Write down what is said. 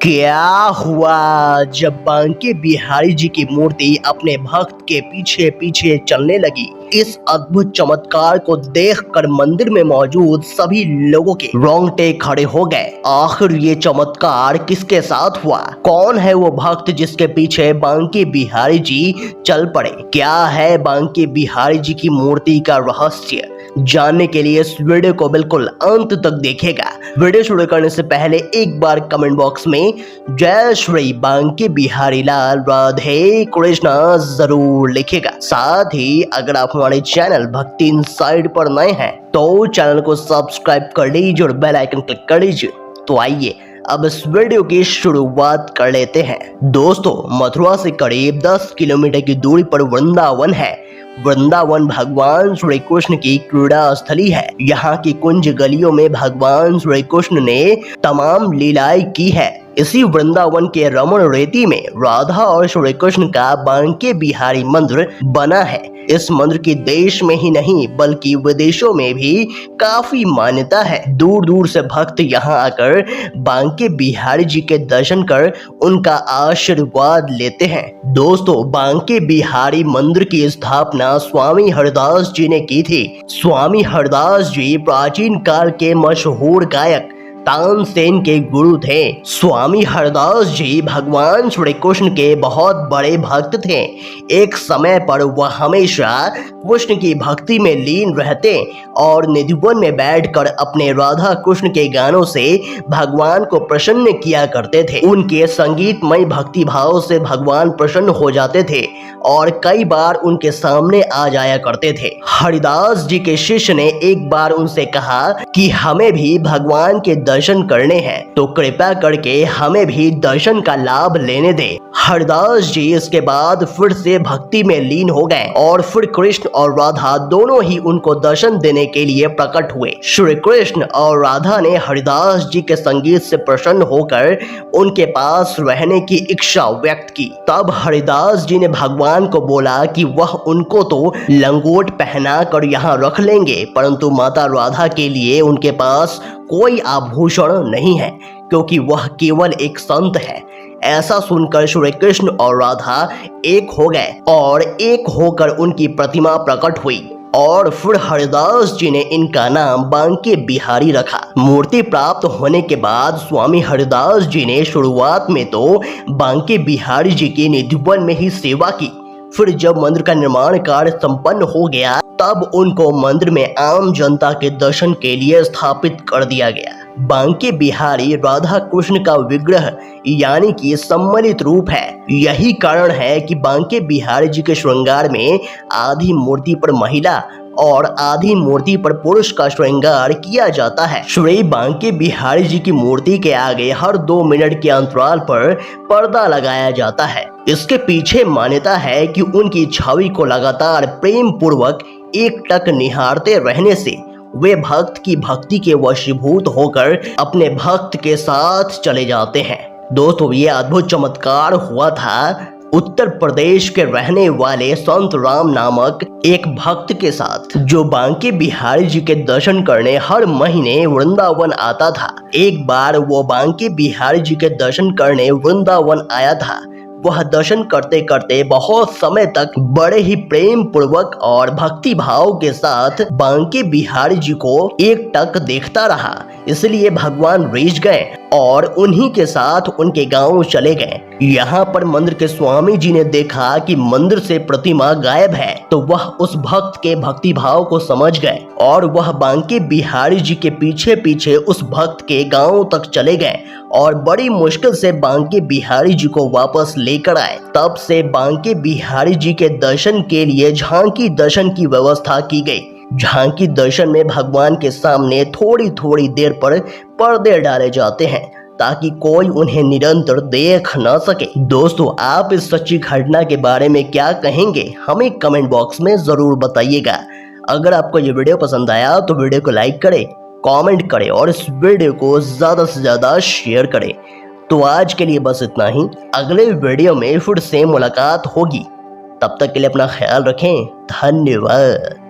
क्या हुआ जब बांके बिहारी जी की मूर्ति अपने भक्त के पीछे पीछे चलने लगी। इस अद्भुत चमत्कार को देखकर मंदिर में मौजूद सभी लोगों के रोंगटे खड़े हो गए। आखिर ये चमत्कार किसके साथ हुआ? कौन है वो भक्त जिसके पीछे बांके बिहारी जी चल पड़े? क्या है बांके बिहारी जी की मूर्ति का रहस्य? जानने के लिए इस वीडियो को बिल्कुल अंत तक देखेगा। वीडियो शुरू करने से पहले एक बार कमेंट बॉक्स में जय श्री बांके बिहारी लाल राधे कृष्णा जरूर लिखेगा। साथ ही अगर आप हमारे चैनल भक्ति इनसाइड पर नए हैं तो चैनल को सब्सक्राइब कर लीजिए और बेल आइकन क्लिक कर लीजिए। तो आइए अब इस वीडियो की शुरुआत कर लेते हैं। दोस्तों, मथुरा से करीब 10 किलोमीटर की दूरी पर वृंदावन है। वृंदावन भगवान श्री कृष्ण की क्रीड़ा स्थली है। यहाँ की कुंज गलियों में भगवान श्री कृष्ण ने तमाम लीलाएं की है। इसी वृंदावन के रमण रेती में राधा और श्री कृष्ण का बांके बिहारी मंदिर बना है। इस मंदिर की देश में ही नहीं बल्कि विदेशों में भी काफी मान्यता है। दूर दूर से भक्त यहाँ आकर बांके बिहारी जी के दर्शन कर उनका आशीर्वाद लेते हैं। दोस्तों, बांके बिहारी मंदिर की स्थापना स्वामी हरदास जी ने की थी। स्वामी हरदास जी प्राचीन काल के मशहूर गायक तानसेन के गुरु थे। स्वामी हरदास जी भगवान श्री कृष्ण के बहुत बड़े भक्त थे। एक समय पर वह हमेशा कृष्ण की भक्ति में लीन रहते और निधिवन में बैठकर अपने राधा कृष्ण के गानों से भगवान को प्रसन्न किया करते थे। उनके संगीतमय भक्ति भाव से भगवान प्रसन्न हो जाते थे और कई बार उनके सामने आ जाया करते थे। हरिदास जी के शिष्य ने एक बार उनसे कहा कि हमें भी भगवान के दर्शन करने हैं, तो कृपया करके हमें भी दर्शन का लाभ लेने दे। हरदास जी इसके बाद फिर से भक्ति में लीन हो गए और फिर कृष्ण और राधा दोनों ही उनको दर्शन देने के लिए प्रकट हुए। श्री कृष्ण और राधा ने हरदास जी के संगीत से प्रसन्न होकर उनके पास रहने की इच्छा व्यक्त की। तब हरदास जी ने भगवान को बोला कि वह उनको तो लंगोट पहना कर यहाँ रख लेंगे, परंतु माता राधा के लिए उनके पास कोई आभूषण नहीं है, क्योंकि वह केवल एक संत है। ऐसा सुनकर श्री कृष्ण और राधा एक हो गए और एक होकर उनकी प्रतिमा प्रकट हुई और फिर हरदास जी ने इनका नाम बांके बिहारी रखा। मूर्ति प्राप्त होने के बाद स्वामी हरदास जी ने शुरुआत में तो बांके बिहारी जी की निधिवन में ही सेवा की। फिर जब मंदिर का निर्माण कार्य संपन्न हो गया तब उनको मंदिर में आम जनता के दर्शन के लिए स्थापित कर दिया गया। बांके बिहारी राधा कृष्ण का विग्रह यानी कि सम्मिलित रूप है। यही कारण है कि बांके बिहारी जी के श्रृंगार में आधी मूर्ति पर महिला और आधी मूर्ति पर पुरुष का श्रृंगार किया जाता है। श्री बांके बिहारी जी की मूर्ति के आगे हर 2 मिनट के अंतराल पर पर्दा लगाया जाता है। इसके पीछे मान्यता है कि उनकी छवि को लगातार प्रेम पूर्वक एकटक निहारते रहने से वे भक्त की भक्ति के वशीभूत होकर अपने भक्त के साथ चले जाते हैं। दोस्तों, ये अद्भुत चमत्कार हुआ था उत्तर प्रदेश के रहने वाले संत राम नामक एक भक्त के साथ, जो बांके बिहारी जी के दर्शन करने हर महीने वृंदावन आता था। एक बार वो बांके बिहारी जी के दर्शन करने वृंदावन आया था। वह दर्शन करते करते बहुत समय तक बड़े ही प्रेम पूर्वक और भक्ति भाव के साथ बांके बिहारी जी को एकटक देखता रहा। इसलिए भगवान रीझ गए और उन्हीं के साथ उनके गांव चले गए। यहाँ पर मंदिर के स्वामी जी ने देखा कि मंदिर से प्रतिमा गायब है, तो वह उस भक्त के भक्ति भाव को समझ गए और वह बांके बिहारी जी के पीछे पीछे उस भक्त के गांव तक चले गए और बड़ी मुश्किल से बांके बिहारी जी को वापस लेकर आए। तब से बांके बिहारी जी के दर्शन के लिए झांकी दर्शन की व्यवस्था की गई। झांकी दर्शन में भगवान के सामने थोड़ी थोड़ी देर पर पर्दे डाले जाते हैं ताकि कोई उन्हें निरंतर देख न सके। दोस्तों, आप इस सच्ची घटना के बारे में क्या कहेंगे, हमें कमेंट बॉक्स में जरूर बताइएगा। अगर आपको ये वीडियो पसंद आया तो वीडियो को लाइक करें, कमेंट करें और इस वीडियो को ज्यादा से ज्यादा शेयर करें। तो आज के लिए बस इतना ही। अगले वीडियो में फिर से मुलाकात होगी। तब तक के लिए अपना ख्याल रखें। धन्यवाद।